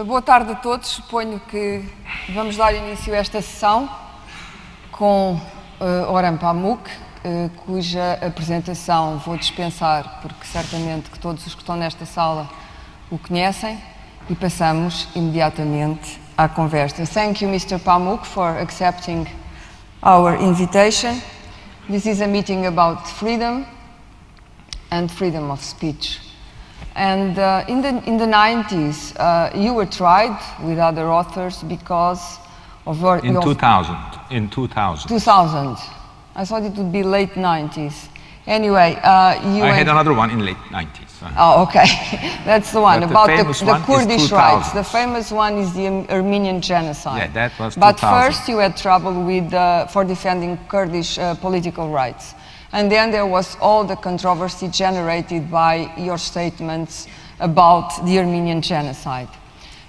Boa tarde a todos. Suponho que vamos dar início a esta sessão com Orhan Pamuk, cuja apresentação vou dispensar, porque certamente que todos os que estão nesta sala o conhecem, e passamos imediatamente à conversa. Thank you, Mr. Pamuk, for accepting our invitation. This is a meeting about freedom and freedom of speech. And in the 90s, you were tried with other authors because of your... In 2000. 2000. I thought it would be late 90s. Anyway, I had another one in late 90s. Oh, okay. That's the one, but about the Kurdish rights. The famous one is the Armenian genocide. Yeah, that was 2000. But first you had trouble with, for defending Kurdish political rights. And then there was all the controversy generated by your statements about the Armenian genocide.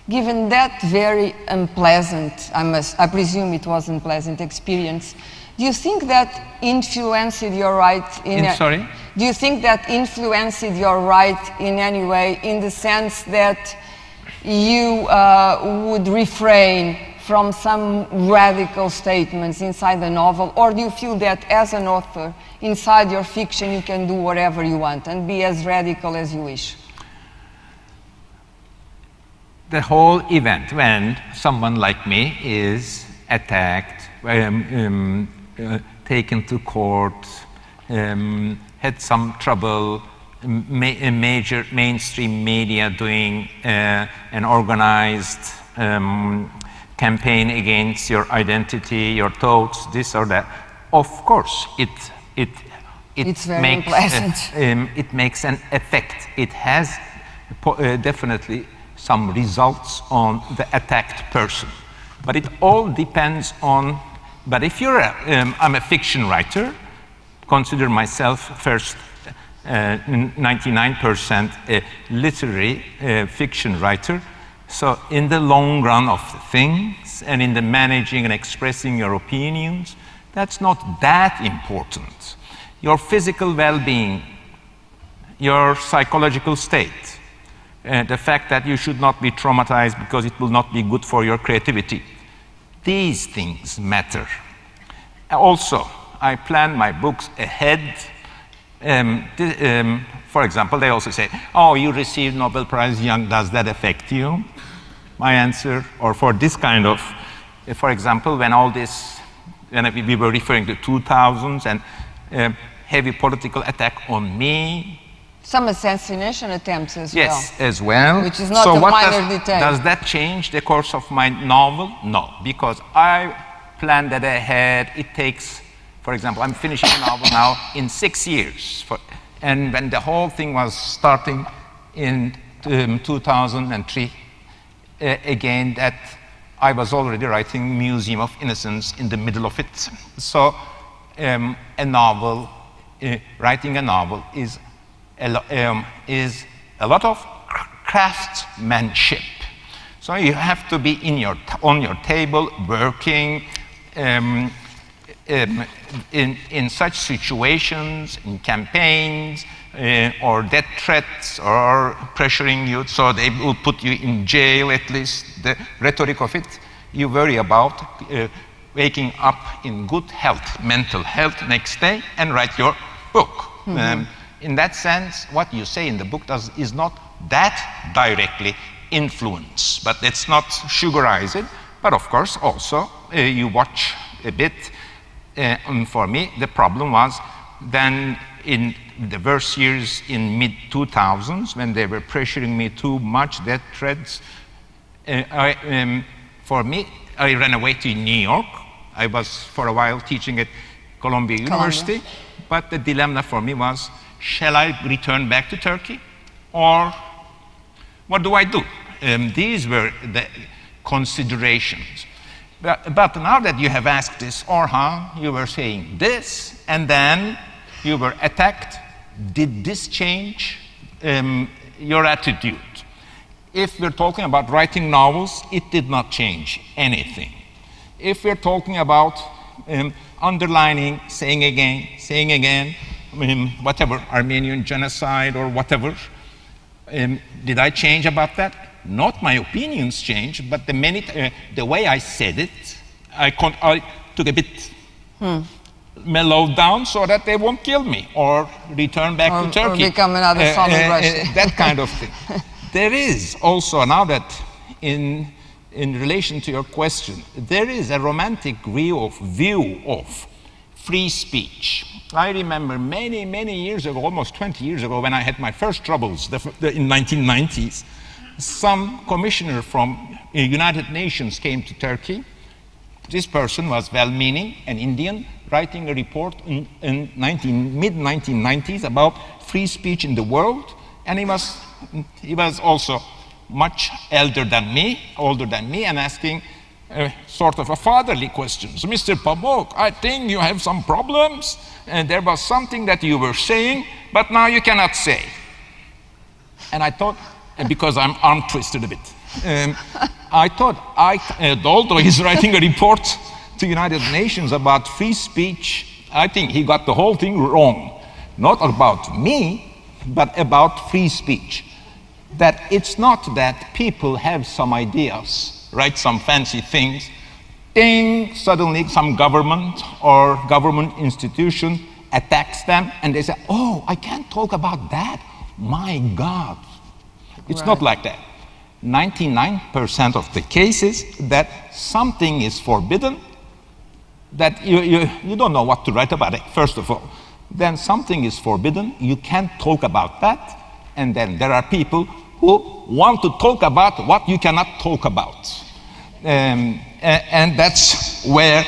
Given that very unpleasant, I presume it was unpleasant experience, do you think that influenced your right Sorry? Do you think that influenced your right in any way, in the sense that you would refrain from some radical statements inside the novel, or do you feel that as an author, inside your fiction, you can do whatever you want and be as radical as you wish? The whole event, when someone like me is attacked, taken to court, had some trouble, major mainstream media doing an organized campaign against your identity, your thoughts, this or that. Of course, it's very unpleasant. It makes an effect. It has definitely some results on the attacked person. But it all depends on, but if you're I'm a fiction writer, consider myself first 99% a literary fiction writer. So in the long run of things, and in the managing and expressing your opinions, that's not that important. Your physical well-being, your psychological state, the fact that you should not be traumatized because it will not be good for your creativity, these things matter. Also, I plan my books ahead. For example, they also say, oh, you received Nobel Prize young, does that affect you? My answer, or for this kind of, for example, when all this, when we were referring to 2000s and heavy political attack on me. Some assassination attempts as well. Yes, as well. Which is not a minor detail. Does that change the course of my novel? No, because I planned that ahead. It takes, for example, I'm finishing a novel now in 6 years. And when the whole thing was starting in 2003, again, that I was already writing Museum of Innocence in the middle of it. So a novel, writing a novel is a lot of craftsmanship. So you have to be on your table, working, in such situations, in campaigns, or death threats, or pressuring you, so they will put you in jail, at least the rhetoric of it. You worry about waking up in good health, mental health next day, and write your book. Mm-hmm. In that sense, what you say in the book is not that directly influence, but let's not sugarize it. But of course, also, you watch a bit. For me, the problem was then in the worst years in mid-2000s, when they were pressuring me too much, death threats. For me, I ran away to New York. I was for a while teaching at Columbia University, but the dilemma for me was, shall I return back to Turkey, or what do I do? These were the considerations. But now that you have asked this, Orhan, you were saying this, and then you were attacked. Did this change your attitude? If we're talking about writing novels, it did not change anything. If we're talking about underlining, saying again, whatever, Armenian genocide or whatever, did I change about that? not my opinions changed, but the way I said it, I took a bit mellowed down so that they won't kill me or return back to Turkey. Or become another Salman Rushdie. That kind of thing. There is also, now that in relation to your question, there is a romantic view of free speech. I remember many, many years ago, almost 20 years ago, when I had my first troubles in 1990s, some commissioner from the United Nations came to Turkey. This person was well-meaning, an Indian, writing a report in mid-1990s about free speech in the world, and he was also much older than me, and asking sort of a fatherly questions. Mr. Pamuk, I think you have some problems, and there was something that you were saying, but now you cannot say. And I thought, because I'm arm twisted a bit, I thought, although he's writing a report to United Nations about free speech, I think he got the whole thing wrong. Not about me, but about free speech. That it's not that people have some ideas, write some fancy things, ding, suddenly some government or government institution attacks them, and they say, oh, I can't talk about that. My God. It's not like that. 99% of the cases that something is forbidden, that you don't know what to write about it, first of all. Then something is forbidden, you can't talk about that, and then there are people who want to talk about what you cannot talk about. And that's where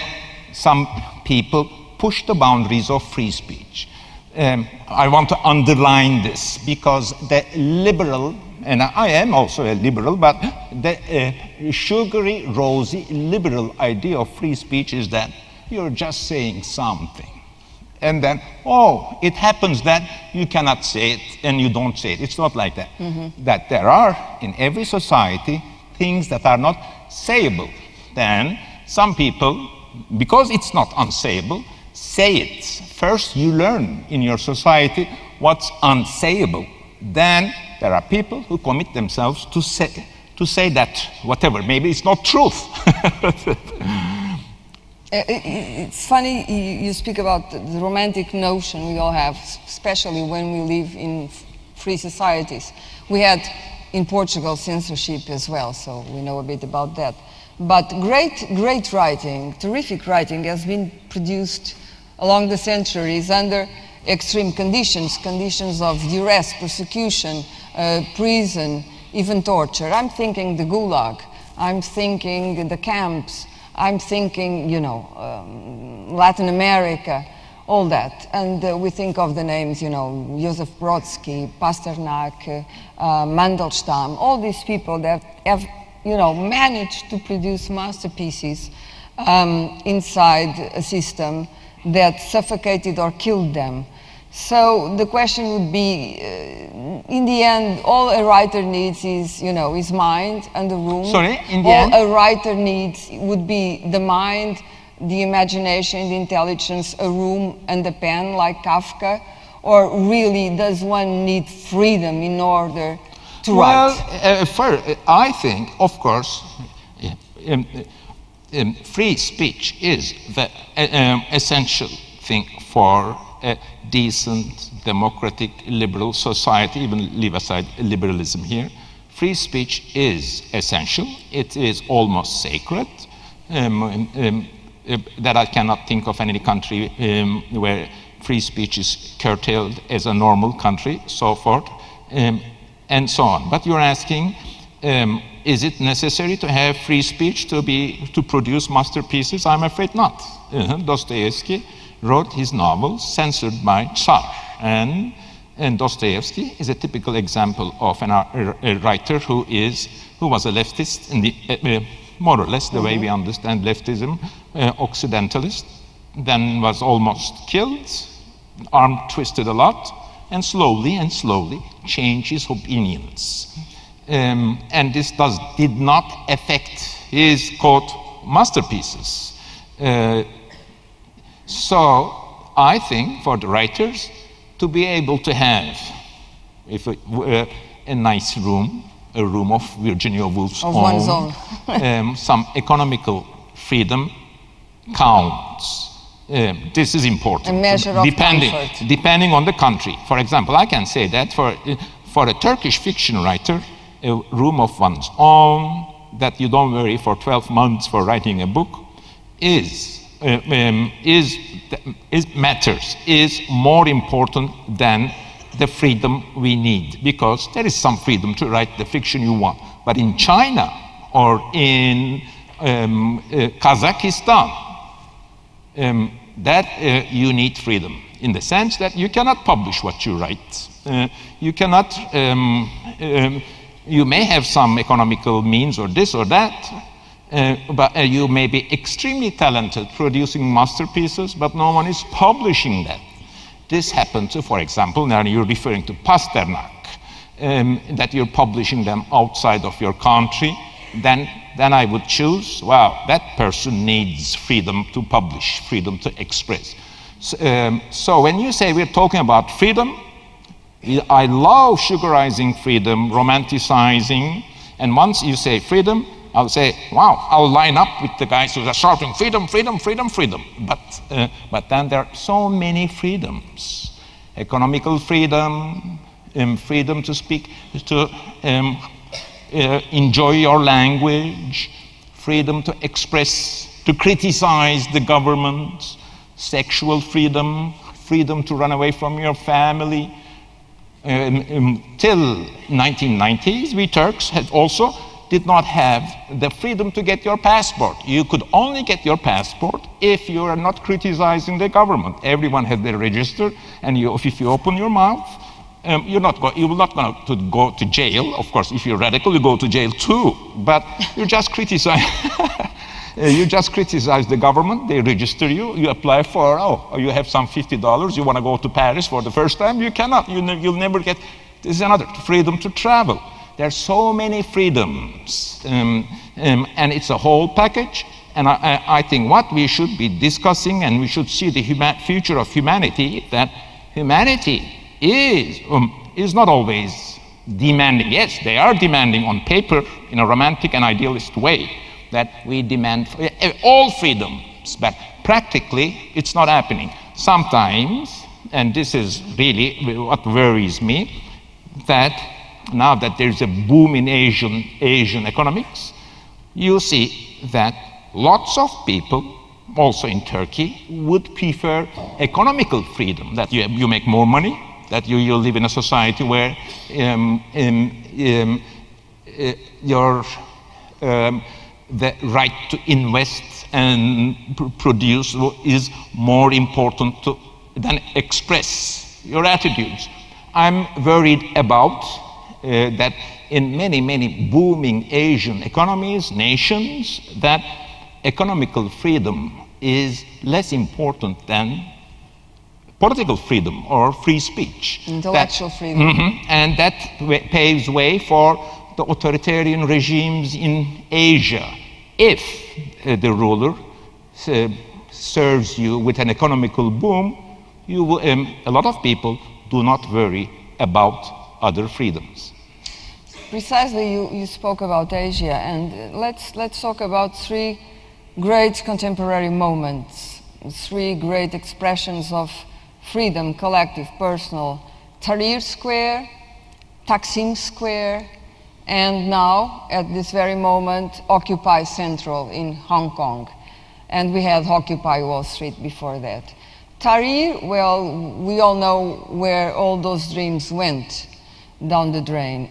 some people push the boundaries of free speech. I want to underline this because the liberal, and I am also a liberal, but the sugary, rosy, liberal idea of free speech is that you're just saying something. And then, oh, it happens that you cannot say it and you don't say it. It's not like that. That there are, in every society, things that are not sayable. Then some people, because it's not unsayable, say it. First, you learn in your society what's unsayable. Then there are people who commit themselves to say that whatever, maybe it's not truth. It's funny you speak about the romantic notion we all have, especially when we live in free societies. We had in Portugal censorship as well, so we know a bit about that. But great writing, terrific writing has been produced along the centuries under extreme conditions, conditions of duress, persecution, prison, even torture. I'm thinking the Gulag, I'm thinking the camps, I'm thinking, you know, Latin America, all that. And we think of the names, you know, Joseph Brodsky, Pasternak, Mandelstam, all these people that have, you know, managed to produce masterpieces inside a system that suffocated or killed them. So the question would be, in the end, all a writer needs is, you know, his mind and the room. Sorry, in the end? All a writer needs would be the mind, the imagination, the intelligence, a room and a pen like Kafka? Or really, does one need freedom in order to write? Well, I think, of course, free speech is the essential thing for a decent, democratic, liberal society, even leave aside liberalism here. Free speech is essential. It is almost sacred. That I cannot think of any country where free speech is curtailed as a normal country, so forth, and so on. But you're asking, is it necessary to have free speech to produce masterpieces? I'm afraid not. Dostoevsky wrote his novels censored by Tsar, and Dostoevsky is a typical example of a writer who was a leftist in the more or less the way we understand leftism, Occidentalist, then was almost killed, arm twisted a lot, and slowly changed his opinions. And this did not affect his, quote, masterpieces. So I think for the writers to be able to have a nice room, a room of Virginia Woolf's of one's own. Some economical freedom counts. This is important. A measure of comfort. Depending on the country. For example, I can say that for a Turkish fiction writer, a room of one's own, that you don't worry for 12 months for writing a book, matters, is more important than the freedom we need, because there is some freedom to write the fiction you want. But in China or in Kazakhstan, you need freedom in the sense that you cannot publish what you write. You cannot, you may have some economical means or this or that, but you may be extremely talented producing masterpieces, but no one is publishing that. This happened to, for example, now you're referring to Pasternak, that you're publishing them outside of your country, then I would choose, wow, that person needs freedom to publish, freedom to express. So when you say we're talking about freedom, I love sugarizing freedom, romanticizing, and once you say freedom, I'll say, wow, I'll line up with the guys who are shouting freedom, freedom, freedom, freedom. But then there are so many freedoms. Economical freedom, freedom to speak, to enjoy your language, freedom to express, to criticize the government, sexual freedom, freedom to run away from your family. Till 1990s, we Turks had also did not have the freedom to get your passport. You could only get your passport if you are not criticizing the government. Everyone has their register, and if you open your mouth, you're not going to go to jail. Of course, if you're radical, you go to jail too. But you just criticize. You just criticize the government. They register you. You apply for. Oh, you have some $50. You want to go to Paris for the first time? You cannot. You'll never get. This is another freedom to travel. There are so many freedoms, and it's a whole package. And I think what we should be discussing, and we should see the future of humanity, that humanity is not always demanding. Yes, they are demanding on paper in a romantic and idealist way, that we demand all freedoms, but practically it's not happening. Sometimes, and this is really what worries me, that now that there's a boom in Asian economics, you see that lots of people, also in Turkey, would prefer economical freedom, that you make more money, that you live in a society where the right to invest and produce is more important than express your attitudes. I'm worried about that in many booming Asian economies, nations, that economical freedom is less important than political freedom or free speech. Intellectual freedom. And that paves way for the authoritarian regimes in Asia. If the ruler serves you with an economical boom, you will, a lot of people do not worry about other freedoms. Precisely, you spoke about Asia, and let's talk about three great contemporary moments, three great expressions of freedom, collective, personal. Tahrir Square, Taksim Square, and now, at this very moment, Occupy Central in Hong Kong. And we had Occupy Wall Street before that. Tahrir, well, we all know where all those dreams went down the drain.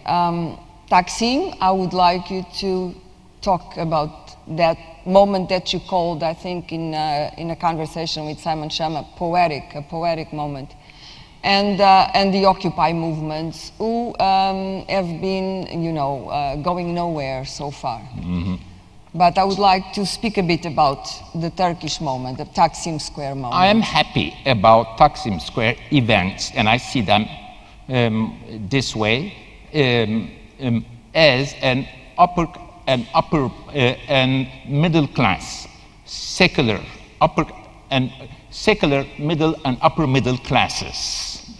Taksim, I would like you to talk about that moment that you called, I think, in a conversation with Simon Chama, a poetic moment. And the Occupy movements, who have been, going nowhere so far. Mm-hmm. But I would like to speak a bit about the Turkish moment, the Taksim Square moment. I am happy about Taksim Square events, and I see them this way, as an upper and middle class, secular middle and upper middle classes,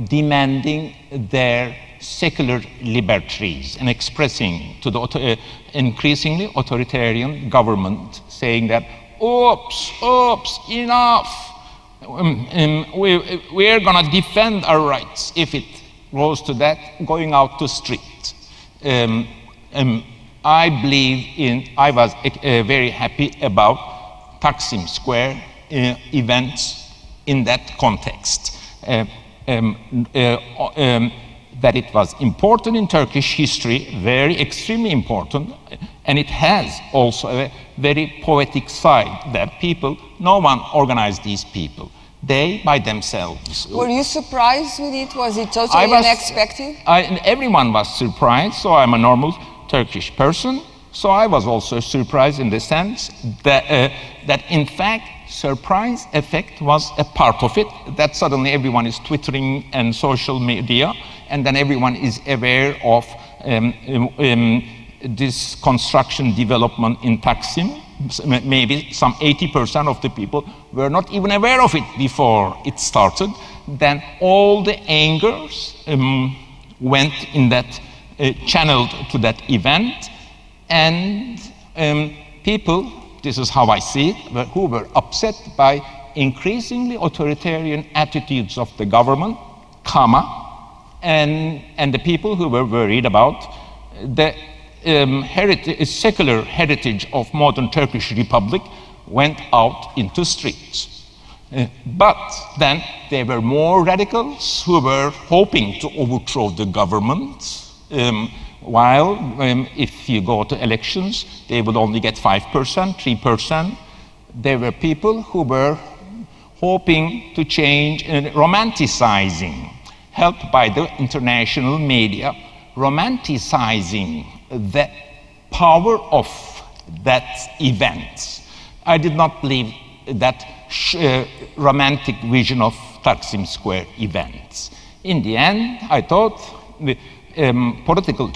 demanding their secular liberties and expressing to the increasingly authoritarian government, saying that, oops, oops, enough. We're going to defend our rights. If it goes to that, going out to street. I was very happy about Taksim Square events in that context. That it was important in Turkish history, very extremely important, and it has also a very poetic side that people, no one organized these people. They, by themselves. Were you surprised with it? Was it totally unexpected? Everyone was surprised, so I'm a normal Turkish person. So I was also surprised in the sense that, that in fact, surprise effect was a part of it, that suddenly everyone is twittering and social media, and then everyone is aware of this construction development in Taksim. Maybe some 80% of the people were not even aware of it before it started. Then all the angers went in that, channeled to that event, and people, this is how I see it, who were upset by increasingly authoritarian attitudes of the government, and the people who were worried about the secular heritage of modern Turkish Republic went out into streets. But then there were more radicals who were hoping to overthrow the government, while if you go to elections, they would only get 5%, 3%. There were people who were hoping to change and romanticizing, helped by the international media, romanticizing the power of that event. I did not believe that romantic vision of Taksim Square events. In the end, I thought the political,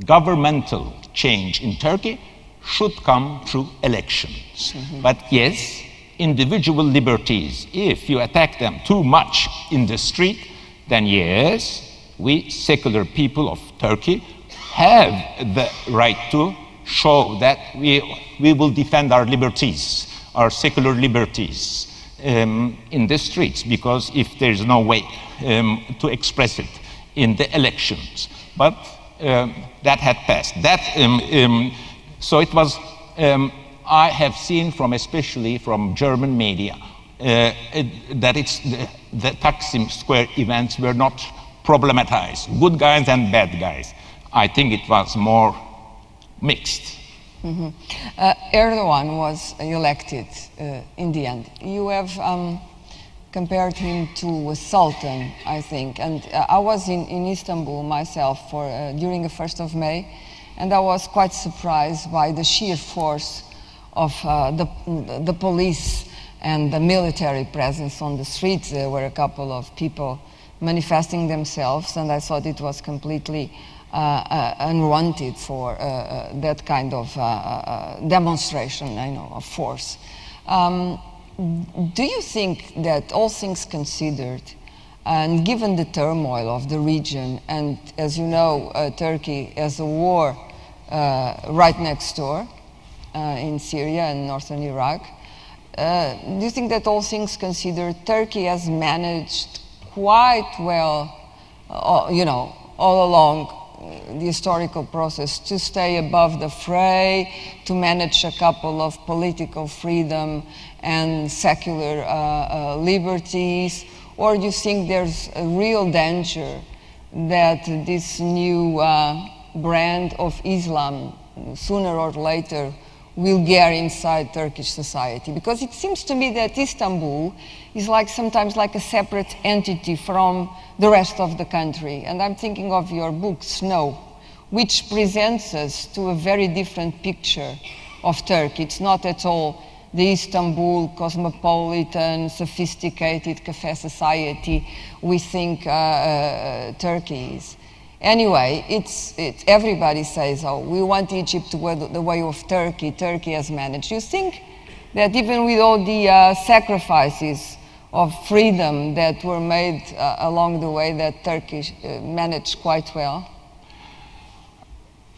governmental change in Turkey should come through elections. But yes, individual liberties, if you attack them too much in the street, then yes, we secular people of Turkey have the right to show that we will defend our liberties, our secular liberties in the streets, because if there's no way to express it in the elections. But that had passed. So it was, I have seen from, especially from German media, that the Taksim Square events were not problematized, good guys and bad guys. I think it was more mixed. Erdogan was elected in the end. You have compared him to a sultan, I think. And I was in Istanbul myself during the 1st of May, and I was quite surprised by the sheer force of the police and the military presence on the streets. There were a couple of people manifesting themselves, and I thought it was completely unwanted for that kind of demonstration, of force. Do you think that, all things considered, and given the turmoil of the region, and as you know, Turkey has a war right next door in Syria and northern Iraq, do you think that, all things considered, Turkey has managed quite well, all along the historical process, to stay above the fray, to manage a couple of political freedom and secular liberties? Or do you think there's a real danger that this new brand of Islam, sooner or later, will get inside Turkish society? Because it seems to me that Istanbul is sometimes like a separate entity from the rest of the country. And I'm thinking of your book, Snow, which presents us to a very different picture of Turkey. It's not at all the Istanbul cosmopolitan, sophisticated cafe society we think Turkey is. Anyway, everybody says, oh, we want Egypt to go the way of Turkey. Turkey has managed. You think that even with all the sacrifices freedom that were made along the way that Turkey managed quite well?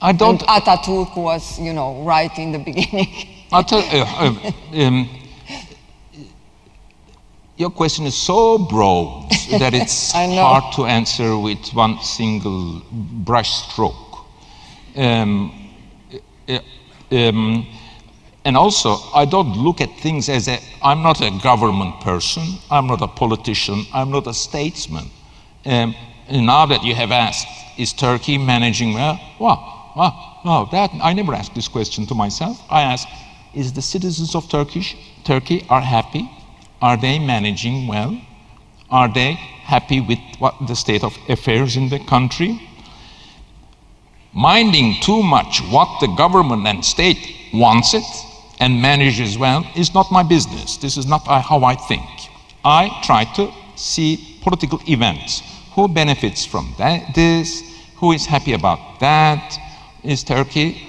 I don't. And Atatürk was, you know, right in the beginning. Your question is so broad that it's hard to answer with one single brush stroke. And also, I don't look at things as I'm not a government person, I'm not a politician, I'm not a statesman. And now that you have asked, is Turkey managing well? Wow, that I never asked this question to myself. I ask, is the citizens of Turkey are happy? Are they managing well? Are they happy with the state of affairs in the country? Minding too much what the government and state wants it and manages well is not my business. This is not how I think. I try to see political events. Who benefits from this? Who is happy about that? Is Turkey,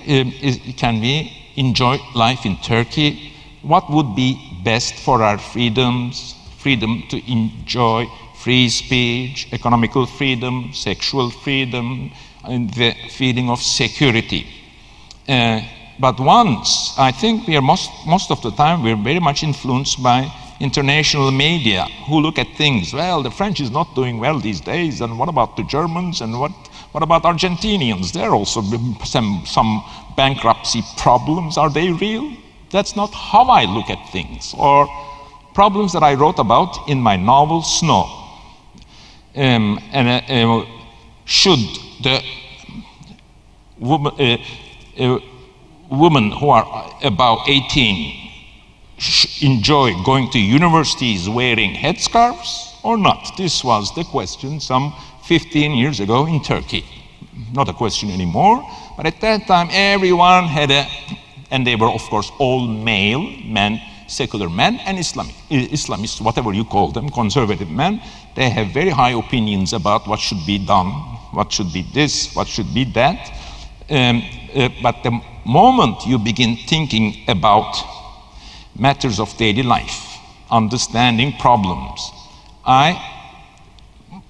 can we enjoy life in Turkey? What would be best for our freedoms? Freedom to enjoy free speech, economical freedom, sexual freedom, and the feeling of security. But once, I think we are most of the time, we're very much influenced by international media who look at things, well, the French is not doing well these days, and what about the Germans, and what about Argentinians? There are also some bankruptcy problems. Are they real? That's not how I look at things. Or problems that I wrote about in my novel, Snow. Should the women who are about 18 enjoy going to universities wearing headscarves or not? This was the question some 15 years ago in Turkey. Not a question anymore, but at that time everyone had and they were of course all male men, secular men, and Islamists, whatever you call them, conservative men. They have very high opinions about what should be done, what should be this, what should be that. But the moment you begin thinking about matters of daily life, understanding problems,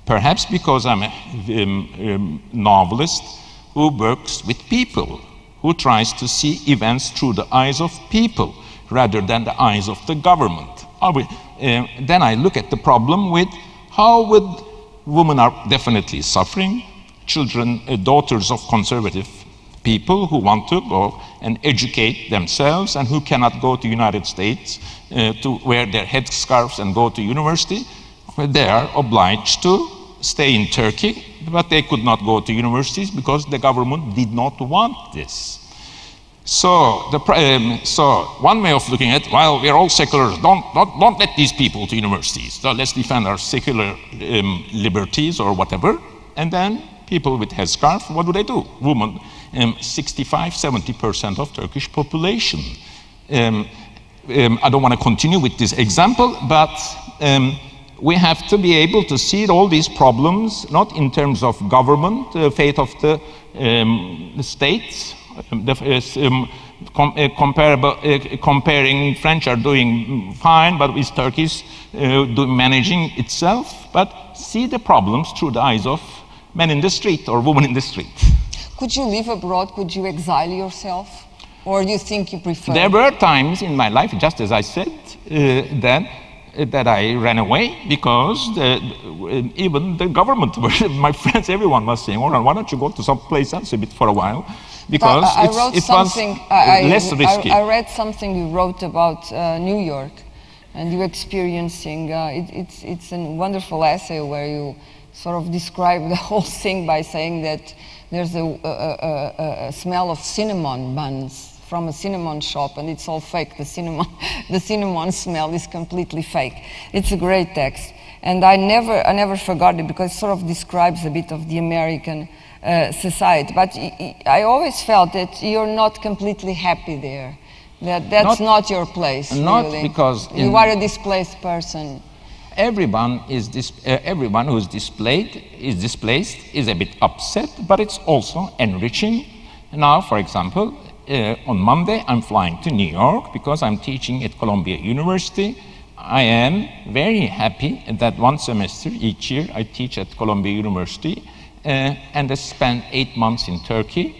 perhaps because I'm a novelist who works with people, who tries to see events through the eyes of people rather than the eyes of the government. Then I look at the problem with how women are definitely suffering, children, daughters of conservative people who want to go and educate themselves and who cannot go to the United States to wear their headscarves and go to university. They are obliged to stay in Turkey, but they could not go to universities because the government did not want this. So, one way of looking at it, well, we're all secular, don't let these people to universities. So let's defend our secular liberties or whatever. And then people with headscarf, what do? Women, 65–70% of Turkish population. I don't want to continue with this example, but we have to be able to see all these problems, not in terms of government, fate of the states. Comparing French are doing fine, but is Turkish managing itself? But see the problems through the eyes of men in the street or women in the street. Could you live abroad? Could you exile yourself? Or do you think you prefer? There were times in my life, just as I said, that I ran away because even the government, my friends, everyone was saying, Orhan, why don't you go to some place else a bit for a while? Because it was less risky. I read something you wrote about New York and you experiencing, it's a wonderful essay where you sort of describe the whole thing by saying that there's a smell of cinnamon buns from a cinnamon shop, and it's all fake. The cinnamon smell is completely fake. It's a great text, and I never forgot it because it sort of describes a bit of the American society. But I always felt that you're not completely happy there. That's not your place. Not really. Because you are a displaced person. Everyone who is displaced is a bit upset, but it's also enriching. Now, for example, on Monday I'm flying to New York because I'm teaching at Columbia University. I am very happy that one semester each year I teach at Columbia University and I spent 8 months in Turkey.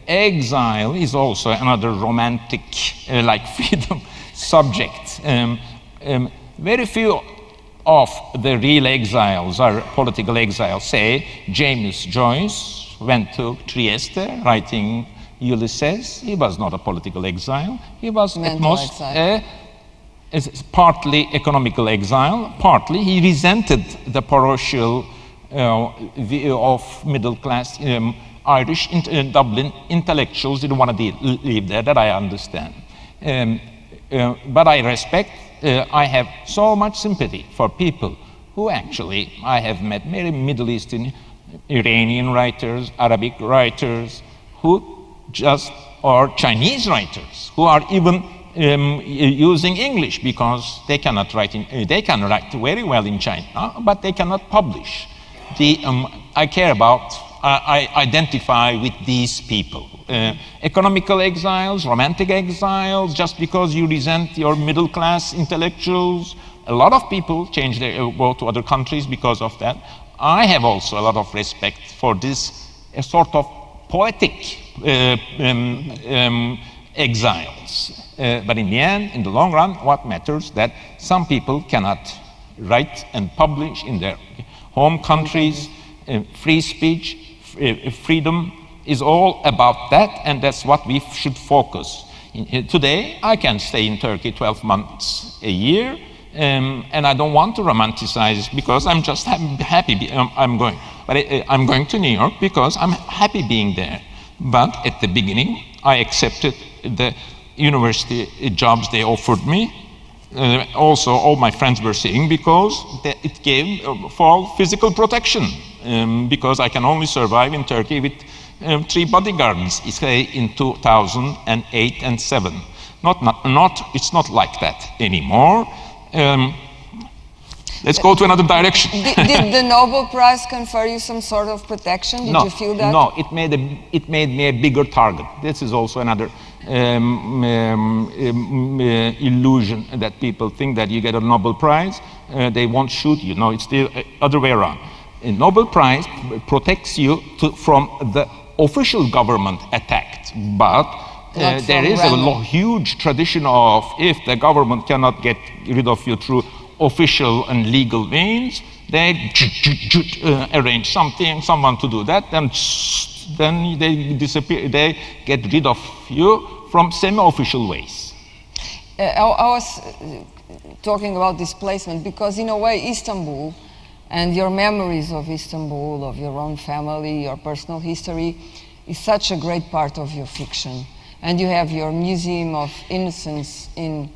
Exile is also another romantic, like freedom subject. Very few of the real exiles or political exiles. Say James Joyce went to Trieste writing Ulysses. He was not a political exile. He was at most partly economical exile, partly he resented the parochial view of middle class Irish in Dublin intellectuals didn't want to live there, that I understand. But I respect, I have so much sympathy for people who actually, I have met many Middle Eastern, Iranian writers, Arabic writers, who just, or Chinese writers, who are even using English because they cannot write, they can write very well in China, but they cannot publish. I care about, I identify with these people. Economical exiles, romantic exiles, just because you resent your middle class intellectuals. A lot of people change their, go to other countries because of that. I have also a lot of respect for this sort of poetic exiles. But in the end, in the long run, what matters that some people cannot write and publish in their home countries. Free speech, freedom is all about that, and that's what we should focus. Today, I can stay in Turkey 12 months a year, and I don't want to romanticize because I'm just happy I'm going. But I'm going to New York because I'm happy being there. But at the beginning, I accepted the university jobs they offered me. Also, all my friends were saying because it gave for physical protection. Because I can only survive in Turkey with 3 bodyguards in 2008 and 7. It's not like that anymore. Let's go to another direction. Did the Nobel Prize confer you some sort of protection? Did you feel that? No, it made me a bigger target. This is also another illusion that people think that you get a Nobel Prize, they won't shoot you. No, it's the other way around. A Nobel Prize protects you from the official government attack, but there is a huge tradition of if the government cannot get rid of you through official and legal means, they arrange someone to do that, and then they disappear. They get rid of you from semi-official ways. I was talking about displacement because, in a way, Istanbul and your memories of Istanbul, of your own family, your personal history, is such a great part of your fiction. And you have your Museum of Innocence in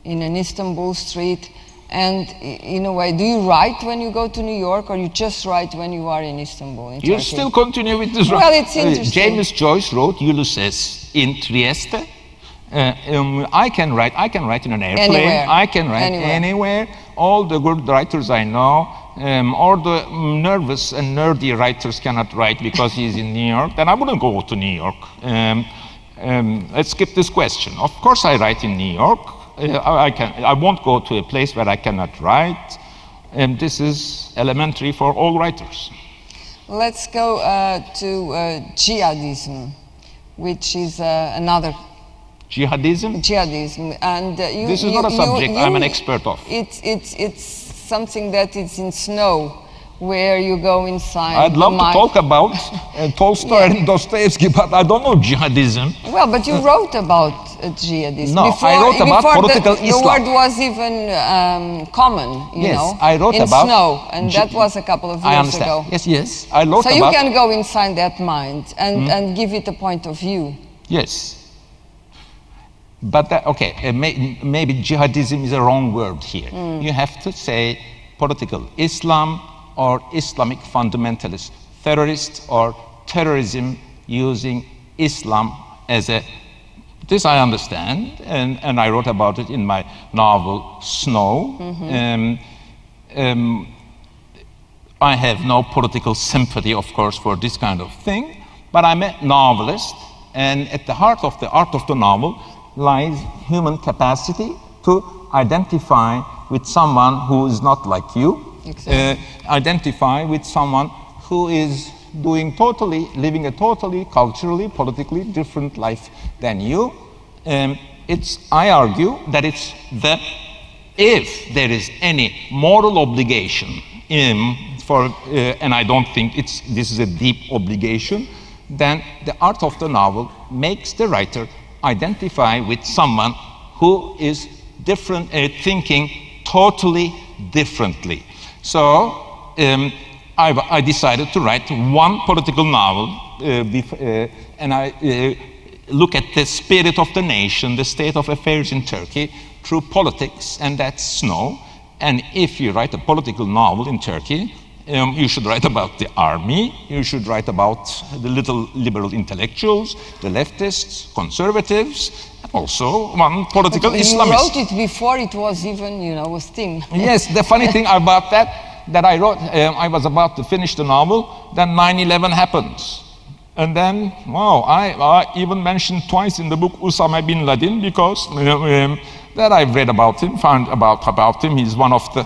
an Istanbul street. And in a way, do you write when you go to New York, or you just write when you are in Istanbul? You still continue with this? Well, it's interesting. James Joyce wrote Ulysses in Trieste. I can write in an airplane. Anywhere. I can write anywhere. All the good writers I know, or the nervous and nerdy writers cannot write because he's in New York, then I wouldn't go to New York. Let's skip this question. Of course I write in New York. I won't go to a place where I cannot write. And this is elementary for all writers. Let's go to jihadism, which is another... Jihadism? Jihadism. And this is not a subject I'm an expert of. It's something that is in snow, where you go inside. I'd love to talk about Tolstoy and Dostoevsky, but I don't know jihadism. Well, but you wrote about jihadism. No, I wrote about political Islam. The word was even common, you know, I wrote in about snow, and that was a couple of years ago. Yes, I wrote so about... So you can go inside that mind and give it a point of view. Yes. But, okay, maybe jihadism is a wrong word here. You have to say political Islam or Islamic fundamentalist terrorists or terrorism using Islam as a... This I understand, and I wrote about it in my novel, Snow. I have no political sympathy, of course, for this kind of thing, but I'm a novelist, and at the heart of the art of the novel lies human capacity to identify with someone who is not like you, Exactly. identify with someone who is living a totally, culturally, politically different life than you. I argue that if there is any moral obligation and I don't think this is a deep obligation, then the art of the novel makes the writer identify with someone who is different, thinking totally differently. So I decided to write one political novel, and I look at the spirit of the nation, the state of affairs in Turkey, through politics, and that's snow. And if you write a political novel in Turkey, you should write about the army, you should write about the little liberal intellectuals, the leftists, conservatives, and also one political Islamist. You wrote it before it was even, a thing. Yes, the funny thing about that I wrote, I was about to finish the novel, then 9/11 happens. And then, wow, I even mentioned twice in the book Osama bin Laden, because that I've read about him, found about him. He's one of the,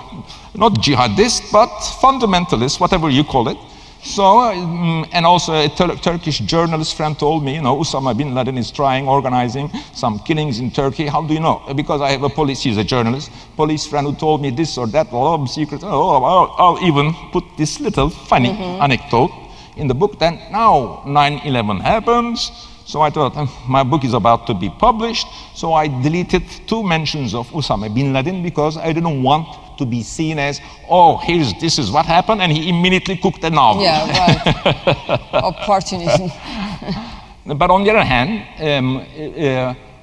not jihadist, but fundamentalist, whatever you call it. So, and also a Turkish journalist friend told me, Osama bin Laden is organizing some killings in Turkey. How do you know? Because I have he's a journalist, police friend who told me this or that, all secret. I'll even put this little funny anecdote in the book. Then now 9/11 happens. So I thought, my book is about to be published. So I deleted 2 mentions of Osama bin Laden because I didn't want to be seen as, this is what happened, and he immediately cooked a novel. Yeah, right. Opportunism. But on the other hand,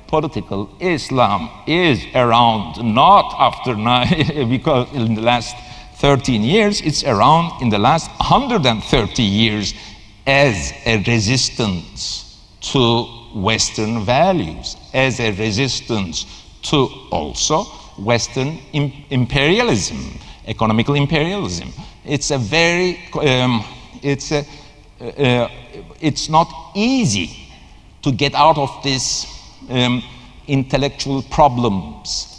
political Islam is around not after because in the last 13 years, it's around in the last 130 years as a resistance to Western values, as a resistance to also Western imperialism, economical imperialism. It's a very, it's not easy to get out of these intellectual problems.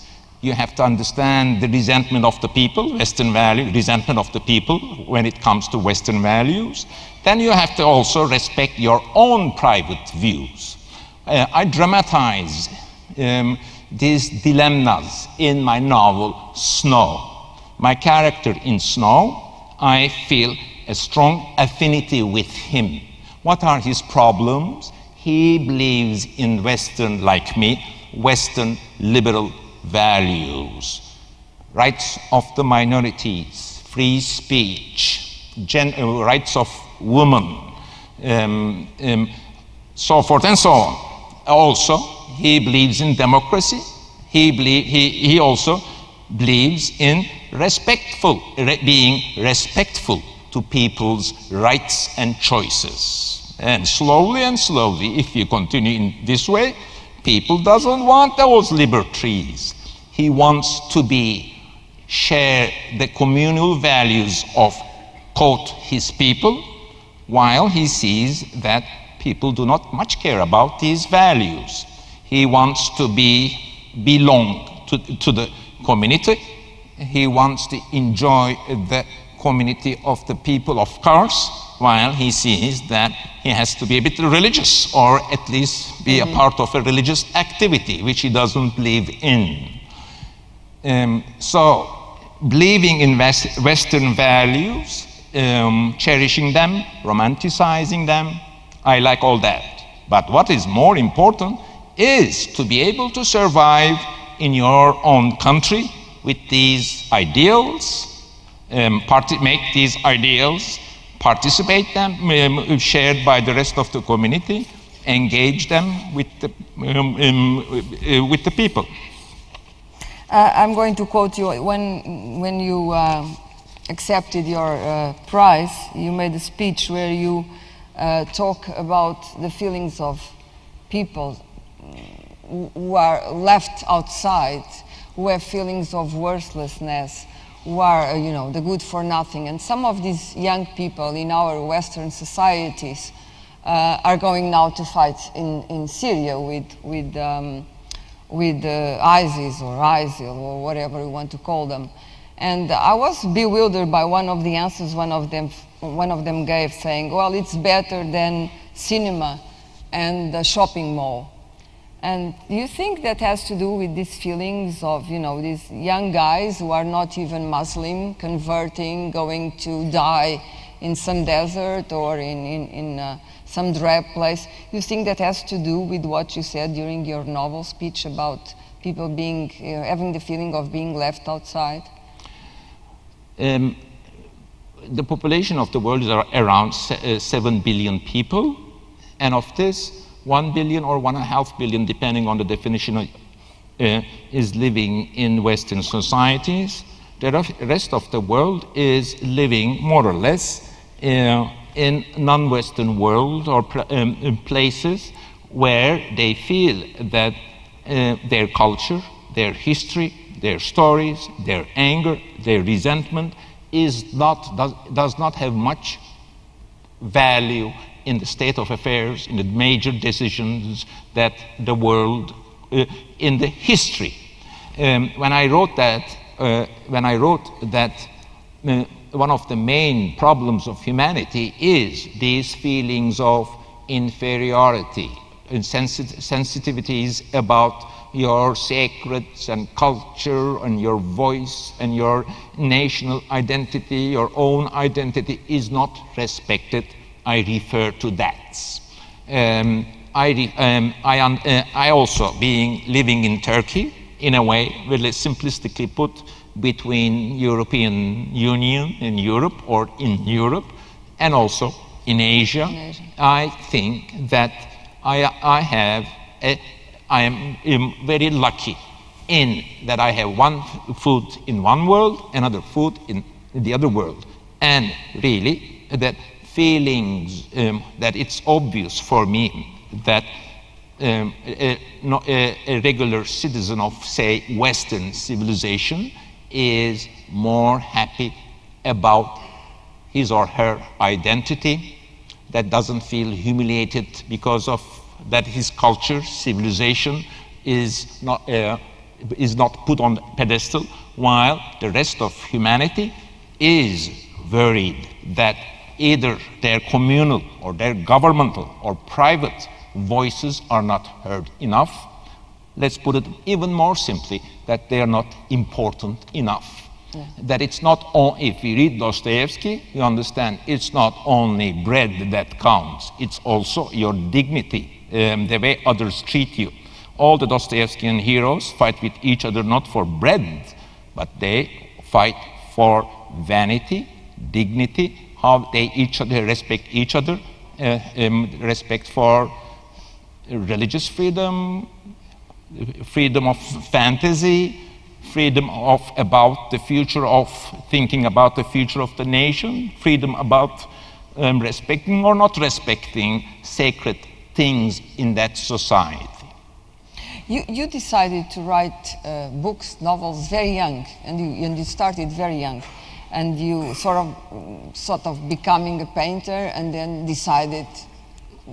You have to understand the resentment of the people, Western value, resentment of the people when it comes to Western values. Then you have to also respect your own private views. I dramatize these dilemmas in my novel, Snow. My character in Snow, I feel a strong affinity with him. What are his problems? He believes in Western, like me, Western liberal values, rights of the minorities, free speech, rights of women, so forth and so on. Also, he believes in democracy. He also believes in being respectful to people's rights and choices. And slowly, if you continue in this way, people doesn't want those liberties. He wants to share the communal values of, quote, his people, while he sees that people do not much care about these values. He wants to belong to the community. He wants to enjoy the community of the people, of course, while he sees that he has to be a bit religious, or at least be a part of a religious activity, which he doesn't believe in. So, believing in Western values, cherishing them, romanticizing them, I like all that. But what is more important is to be able to survive in your own country with these ideals, make these ideals, participate them, shared by the rest of the community, engage them with the people. I'm going to quote you. When you accepted your prize, you made a speech where you talk about the feelings of people who are left outside, who have feelings of worthlessness, who are, the good for nothing. And some of these young people in our Western societies are going now to fight in Syria with with ISIS or ISIL or whatever you want to call them. And I was bewildered by one of the answers one of them gave, saying, well, it's better than cinema and the shopping mall. And do you think that has to do with these feelings of, you know, these young guys who are not even Muslim, converting, going to die in some desert or in some drab place? You think that has to do with what you said during your novel speech about people being, having the feeling of being left outside? The population of the world is around 7 billion people, and of this, 1 billion or 1.5 billion, depending on the definition, is living in Western societies. The rest of the world is living more or less in non-Western world or in places where they feel that their culture, their history, their stories, their anger, their resentment does not have much value in the state of affairs, in the major decisions that the world, in the history. When I wrote that, one of the main problems of humanity is these feelings of inferiority and sensitivities about your sacreds and culture and your voice and your national identity, your own identity is not respected. I refer to that. I also, living in Turkey, in a way, really simplistically put, between European Union in Europe or in Europe, and also in Asia, I think that I am very lucky in that I have one food in one world, another food in the other world, and really that feelings that it's obvious for me that a regular citizen of, say, Western civilization is more happy about his or her identity, that doesn't feel humiliated because of that his culture, civilization is not put on the pedestal, while the rest of humanity is worried that either their communal or their governmental or private voices are not heard enough. Let's put it even more simply, that they are not important enough. Yeah. That it's not, if you read Dostoevsky, you understand it's not only bread that counts, it's also your dignity, the way others treat you. All the Dostoevskian heroes fight with each other not for bread, but they fight for vanity, dignity, how they respect each other, respect for religious freedom, freedom of fantasy, freedom about the future of thinking about the future of the nation, freedom about respecting or not respecting sacred things in that society. You decided to write books, novels very young, and you started very young, and you sort of becoming a painter, and then decided,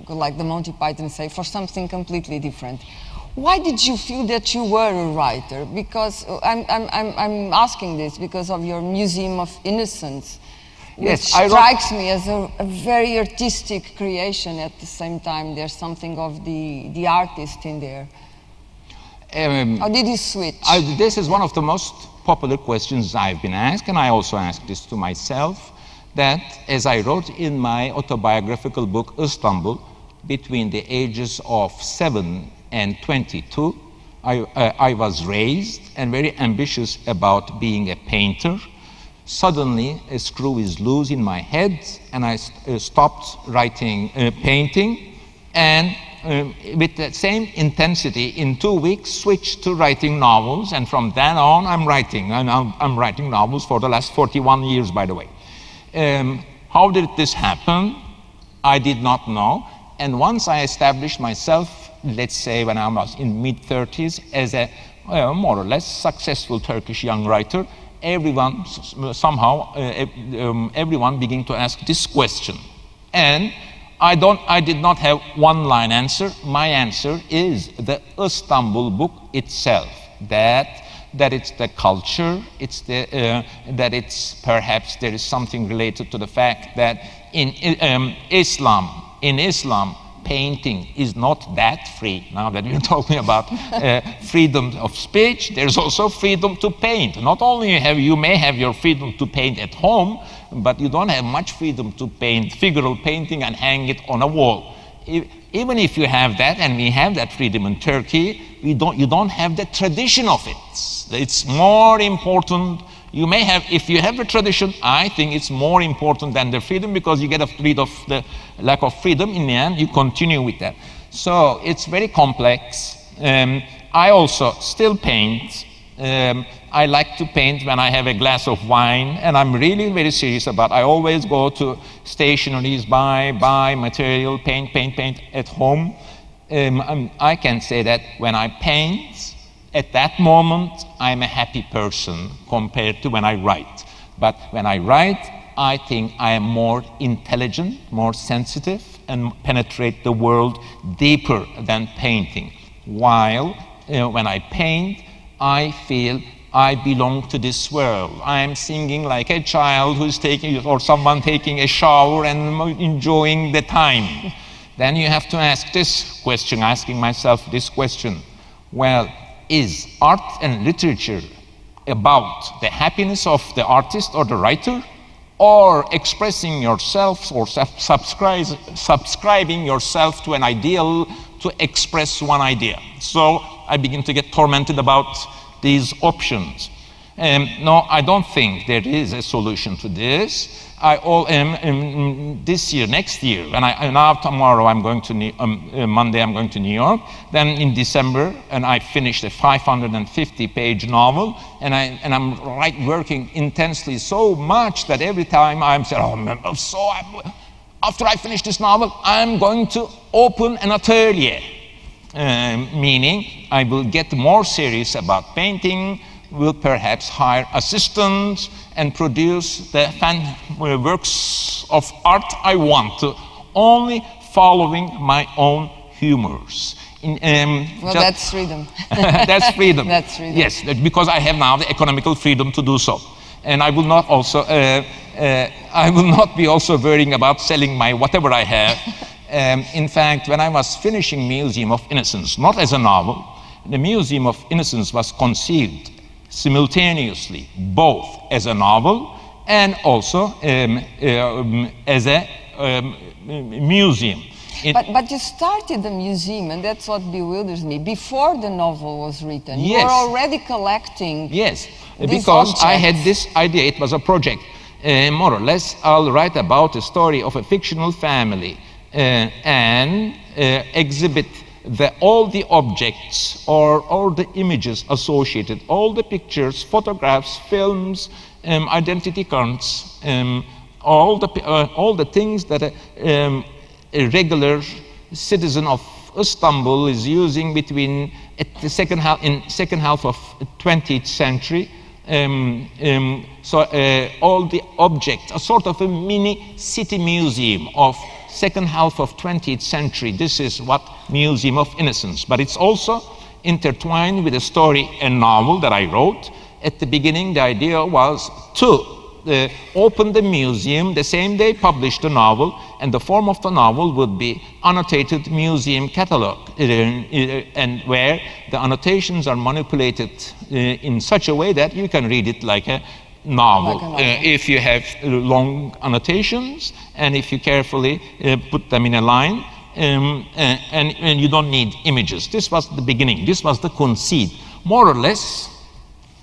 like the Monty Python say, for something completely different. Why did you feel that you were a writer? Because I'm asking this because of your Museum of Innocence, which strikes me as a very artistic creation. At the same time, there's something of the artist in there. How did you switch? This is one of the most popular questions I've been asked, and I also asked this to myself, that as I wrote in my autobiographical book, Istanbul, between the ages of 7 and 22, I was raised and very ambitious about being a painter. Suddenly, a screw is loose in my head, and I stopped writing, painting, and with the same intensity, in 2 weeks, switched to writing novels, and from then on, I'm writing. And I'm writing novels for the last 41 years, by the way. How did this happen? I did not know. And once I established myself, let's say when I was in mid-30s, as a more or less successful Turkish young writer, everyone somehow, everyone began to ask this question. And I did not have one-line answer. My answer is the Istanbul book itself. That it's the culture, it's the, that it's perhaps there is something related to the fact that in Islam, painting is not that free. Now that we're talking about freedom of speech, there's also freedom to paint. Not only you may have your freedom to paint at home, but you don't have much freedom to paint figural painting and hang it on a wall. Even if you have that, and we have that freedom in Turkey, you don't have the tradition of it. It's more important. You may have, if you have a tradition, I think it's more important than the freedom, because you get rid of the lack of freedom. In the end, you continue with that. So it's very complex. I also still paint. I like to paint when I have a glass of wine, and I'm really very serious about it. I always go to stationeries, buy material, paint at home. I can say that when I paint, at that moment, I'm a happy person compared to when I write. But when I write, I think I am more intelligent, more sensitive, and penetrate the world deeper than painting. While when I paint, I feel I belong to this world. I am singing like a child who's taking, or someone taking a shower and enjoying the time. Then you have to ask this question, asking myself this question. Well, is art and literature about the happiness of the artist or the writer, or expressing yourself or subscribing yourself to an ideal to express one idea? So I begin to get tormented about these options. No, I don't think there is a solution to this. This year, next year, now tomorrow I'm going to Monday I'm going to New York. Then in December, and I finished a 550-page novel, and I'm working intensely so much that every time I'm saying, oh, after I finish this novel, I'm going to open an atelier. Meaning I will get more serious about painting, will perhaps hire assistants and produce the works of art I want to, only following my own humors. That's freedom. That's freedom. That's freedom. Yes, because I have now the economical freedom to do so. And I will not also, I will not be also worrying about selling my whatever I have. In fact, when I was finishing Museum of Innocence, not as a novel, the Museum of Innocence was conceived simultaneously, both as a novel and also as a museum. But you started the museum, and that's what bewilders me. Before the novel was written, yes. You were already collecting. Yes, because objects. I had this idea. It was a project, more or less. I'll write about the story of a fictional family and exhibit all the objects or the images associated, all the pictures, photographs, films, identity cards, all the things that a regular citizen of Istanbul is using between the second half of 20th century. So all the objects, a sort of a mini city museum of second half of 20th century. This is what Museum of Innocence. But it's also intertwined with a story, a novel that I wrote. At the beginning, the idea was to open the museum the same day, publish the novel, and the form of the novel would be annotated museum catalog, and where the annotations are manipulated in such a way that you can read it like a novel. If you have long annotations, and if you carefully put them in a line, and you don't need images. This was the beginning. This was the conceit. More or less,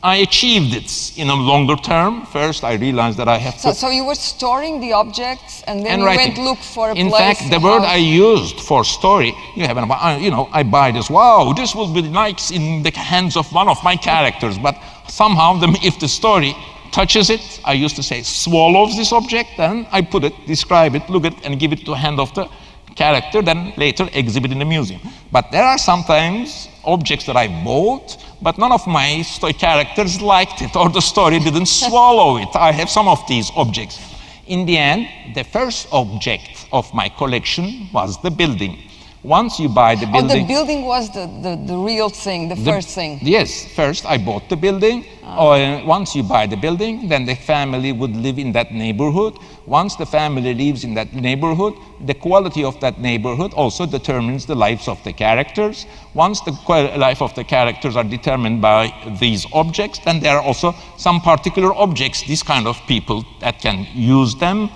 I achieved it in a longer term. First, I realized that I have to... So you were storing the objects, and then you went look for a place... In fact, the word I used for story, I buy this. Wow, this will be nice in the hands of one of my characters. But somehow, if the story touches it, I used to say, swallows this object, then I put it, describe it, look at it, and give it to the hand of the character, then later exhibit in the museum. But there are sometimes objects that I bought, but none of my characters liked it, or the story didn't swallow it. I have some of these objects. In the end, the first object of my collection was the building. Once you buy the building... Oh, the building was the real thing, the first thing. Yes, first I bought the building. Once you buy the building, then the family would live in that neighborhood. Once the family lives in that neighborhood, the quality of that neighborhood also determines the lives of the characters. Once the life of the characters are determined by these objects, then there are also some particular objects, these kind of people that can use them,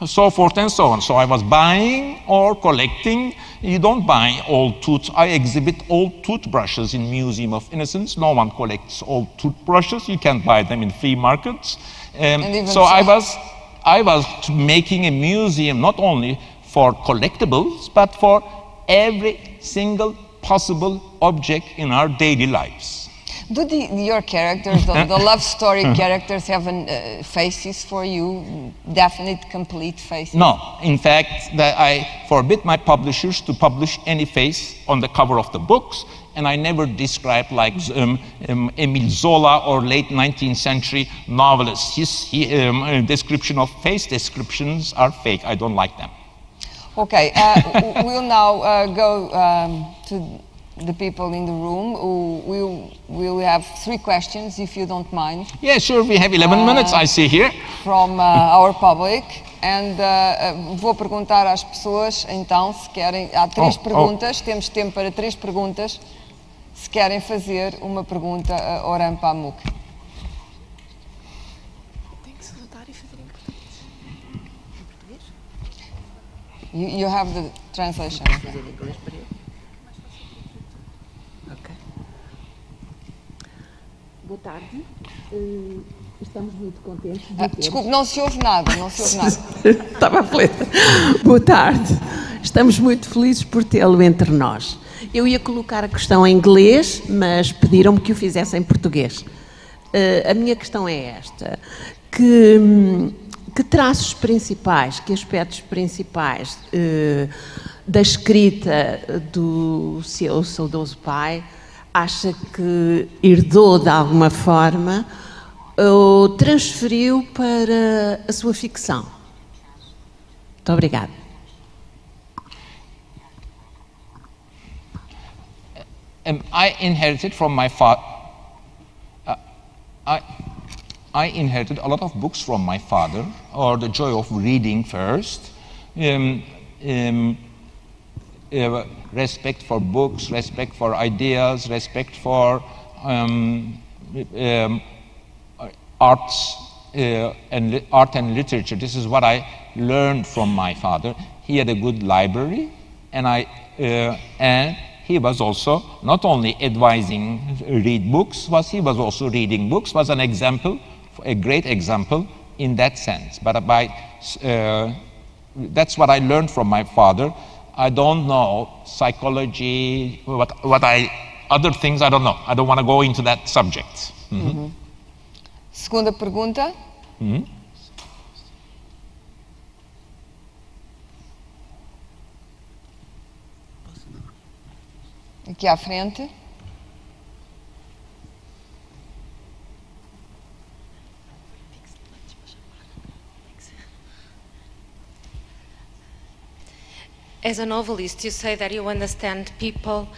so forth and so on. So I was buying or collecting. You don't buy old I exhibit old toothbrushes in Museum of Innocence. No one collects old toothbrushes. You can buy them in flea markets. So I was making a museum not only for collectibles, but for every single possible object in our daily lives. Do your characters, the love story characters, have faces for you? Definite, complete faces? No. In fact, I forbid my publishers to publish any face on the cover of the books, and I never describe like Emile Zola or late 19th century novelists. His description of face descriptions are fake. I don't like them. Okay, we'll now go to the people in the room. We'll have 3 questions, if you don't mind. Yeah, sure, we have 11 minutes, I see here. From our public. And vou perguntar às pessoas, então, se querem... Há 3 perguntas, temos tempo para 3 perguntas. Se querem fazer uma pergunta a Orhan Pamuk. Tem que se lutar e fazer em português. Em português? You have the translation. Fazer em inglês para eu. Boa tarde, estamos muito contentes de ter... Desculpe, não se ouve nada, não se ouve nada. Estava aflita. Boa tarde, estamos muito felizes por tê-lo entre nós. Eu ia colocar a questão em inglês, mas pediram-me que o fizesse em português. A minha questão é esta, que traços principais, que aspectos principais da escrita do seu saudoso pai acha que herdou de alguma forma ou transferiu para a sua ficção? Muito obrigada. I inherited from my father. I inherited a lot of books from my father, or the joy of reading first. Respect for books, respect for ideas, respect for art and literature. This is what I learned from my father. He had a good library, and he was also not only advising read books, he was also reading books. Was an example, a great example in that sense. But that's what I learned from my father. I don't know psychology, other things I don't know. I don't want to go into that subject. Segunda pergunta. Aqui à frente. As a novelist, you say that you understand people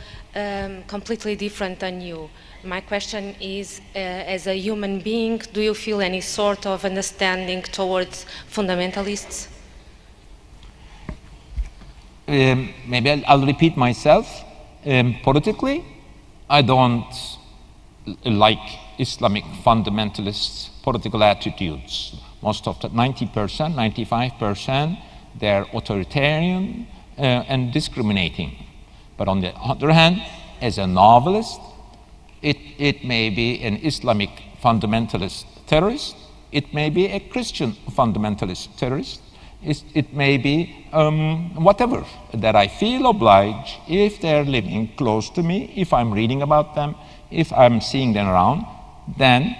completely different than you. My question is, as a human being, do you feel any sort of understanding towards fundamentalists? Maybe I'll repeat myself. Politically, I don't like Islamic fundamentalists' political attitudes. Most of the 90%, 95%, they're authoritarian and discriminating. But on the other hand, as a novelist, it may be an Islamic fundamentalist terrorist, it may be a Christian fundamentalist terrorist, it may be whatever, that I feel obliged, if they're living close to me, if I'm reading about them, if I'm seeing them around, then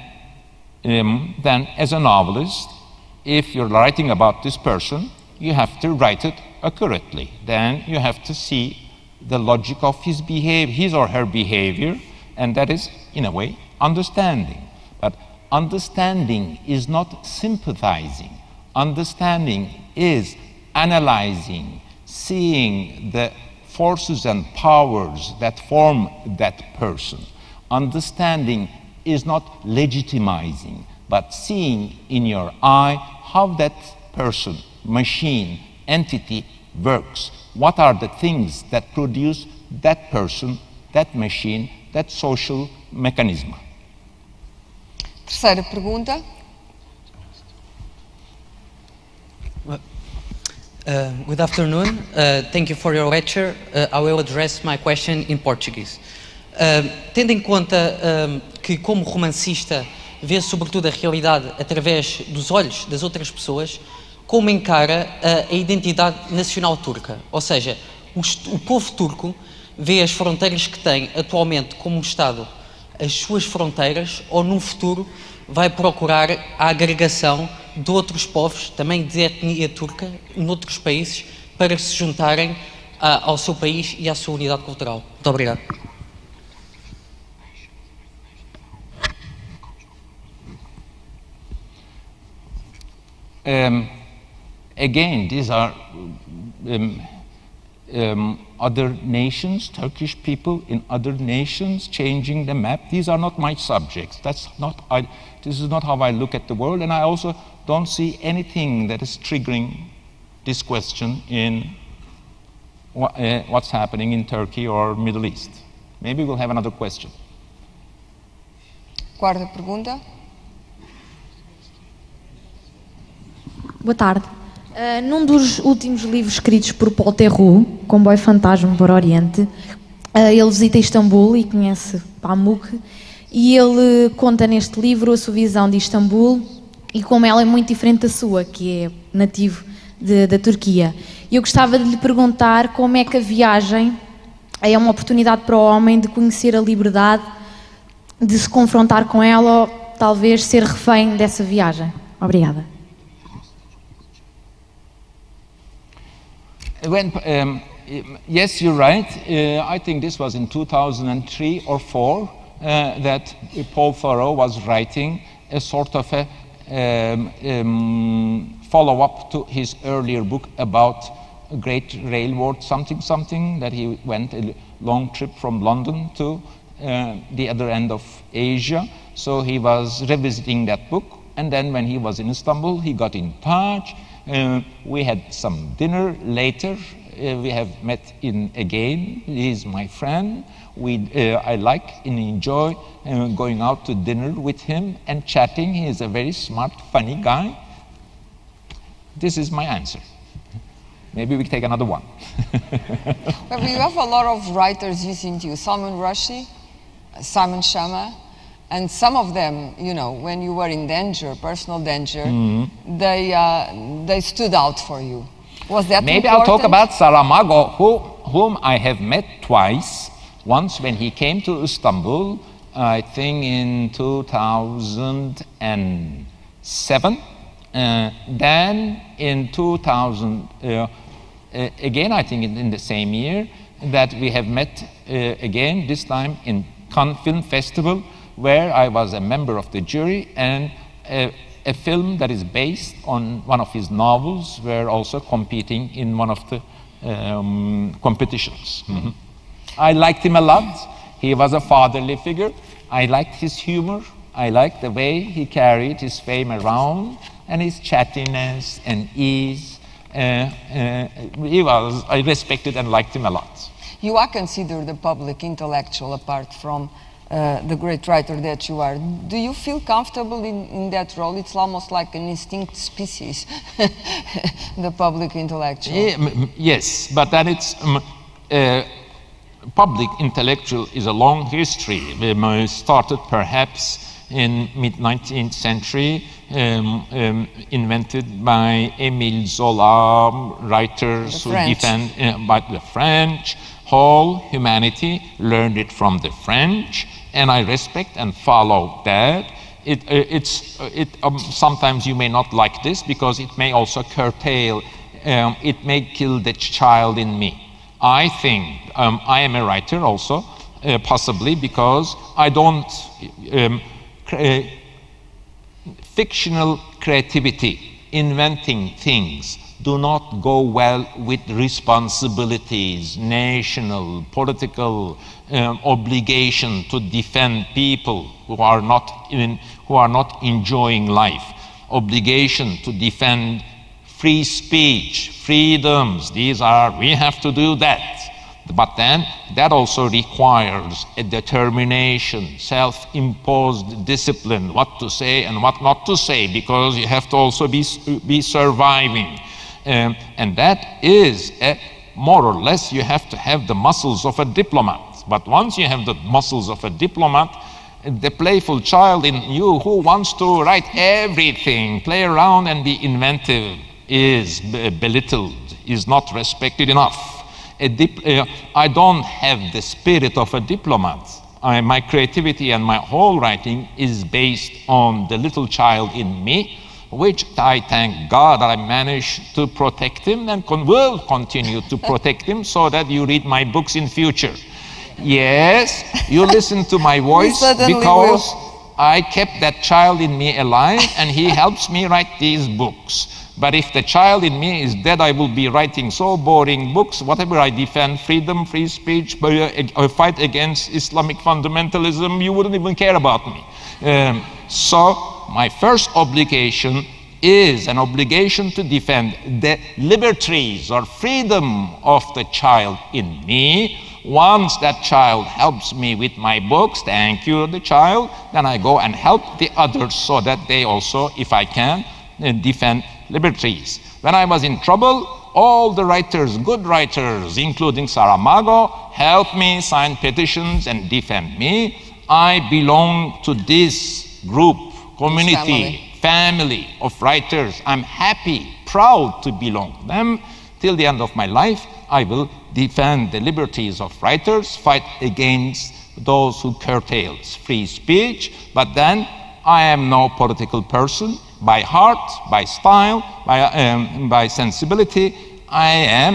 as a novelist, if you're writing about this person, you have to write it accurately. Then you have to see the logic of his behavior, his or her behavior, and that is, in a way, understanding. But understanding is not sympathizing. Understanding is analyzing, seeing the forces and powers that form that person. Understanding is not legitimizing, but seeing in your eye how that person, machine, entity works. What are the things that produce that person, that machine, that social mechanism? Terceira pergunta. Good afternoon. Thank you for your lecture. I will address my question in Portuguese. Tendo em conta que, como romancista, vê sobretudo a realidade através dos olhos das outras pessoas, como encara a identidade nacional turca? Ou seja, o povo turco vê as fronteiras que tem atualmente como Estado as suas fronteiras, ou num futuro vai procurar a agregação de outros povos, também de etnia turca, noutros países, para se juntarem ao seu país e à sua unidade cultural? Muito obrigado. Again, these are other nations, Turkish people in other nations changing the map. These are not my subjects. This is not how I look at the world, and I also don't see anything that is triggering this question in what's happening in Turkey or Middle East. Maybe we'll have another question. Quarta pergunta. Boa tarde. Num dos últimos livros escritos por Paul Theroux, Comboio Fantasma para o Oriente, ele visita Istambul e conhece Pamuk, e ele conta neste livro a sua visão de Istambul e como ela é muito diferente da sua, que é nativo da Turquia. E eu gostava de lhe perguntar como é que a viagem é uma oportunidade para o homem de conhecer a liberdade, de se confrontar com ela ou talvez ser refém dessa viagem. Obrigada. Yes, you're right. I think this was in 2003 or 4 that Paul Theroux was writing a sort of a follow-up to his earlier book about a great railroad something, that he went a long trip from London to the other end of Asia. So he was revisiting that book, and then when he was in Istanbul, he got in touch. We had some dinner later. We have met again. He's my friend. I like and enjoy going out to dinner with him and chatting. He is a very smart, funny guy. This is my answer. Maybe we take another one. Well, you have a lot of writers using you. Salman Rushdie, Simon Schama, and some of them, you know, when you were in danger, personal danger, they stood out for you. Was that Maybe important? I'll talk about Saramago, whom I have met twice. Once when he came to Istanbul, I think in 2007. Then in 2000, again I think in the same year, that we have met again, this time in Cannes Film Festival, where I was a member of the jury, and a film that is based on one of his novels were also competing in one of the competitions. Mm-hmm. I liked him a lot. He was a fatherly figure. I liked his humor. I liked the way he carried his fame around and his chattiness and ease. I respected and liked him a lot. You are considered a public intellectual apart from the great writer that you are. Do you feel comfortable in that role? It's almost like an extinct species, the public intellectual. Yes, but then it's public intellectual is a long history. We started perhaps in mid-19th century, invented by Émile Zola, writers who defend about the French. Whole humanity learned it from the French, and I respect and follow that. Sometimes you may not like this because it may also curtail, it may kill the child in me. I think I am a writer also, possibly because I don't, fictional creativity, inventing things, do not go well with responsibilities, national, political obligation to defend people who are not enjoying life, obligation to defend free speech, freedoms. We have to do that. But then that also requires a determination, self-imposed discipline, what to say and what not to say, because you have to also be surviving. And that is, more or less, you have to have the muscles of a diplomat. But once you have the muscles of a diplomat, the playful child in you who wants to write everything, play around and be inventive, is belittled, is not respected enough. I don't have the spirit of a diplomat. My creativity and my whole writing is based on the little child in me, which I thank God I managed to protect him and will continue to protect him so that you read my books in future. Yes, you listen to my voice because I kept that child in me alive and he helps me write these books. But if the child in me is dead, I will be writing so boring books. Whatever I defend, freedom, free speech, fight against Islamic fundamentalism, you wouldn't even care about me. So my first obligation is an obligation to defend the liberties or freedom of the child in me. Once that child helps me with my books, thank you, the child, then I go and help the others so that they also, if I can, defend liberties. When I was in trouble, all the writers, good writers, including Saramago, helped me sign petitions and defend me. I belong to this group, community, family of writers. I'm happy, proud to belong to them. Till the end of my life, I will defend the liberties of writers, fight against those who curtail free speech, but then I am no political person. By heart, by style, by sensibility, I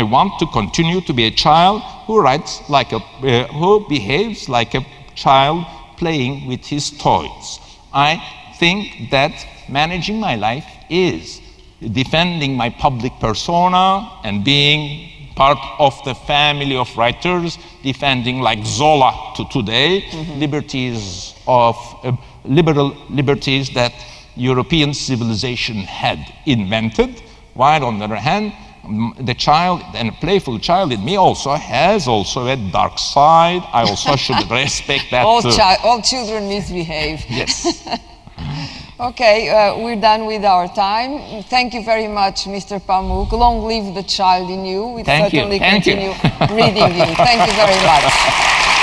want to continue to be a child who writes like who behaves like a child playing with his toys. I think that managing my life is defending my public persona and being part of the family of writers, defending, like Zola to today, liberties of liberal liberties that European civilization had invented, while on the other hand, the child and playful child in me also has a dark side. I also should respect that. All children misbehave. Yes. Okay, we're done with our time. Thank you very much, Mr. Pamuk. Long live the child in you. We certainly continue reading you. Thank you very much.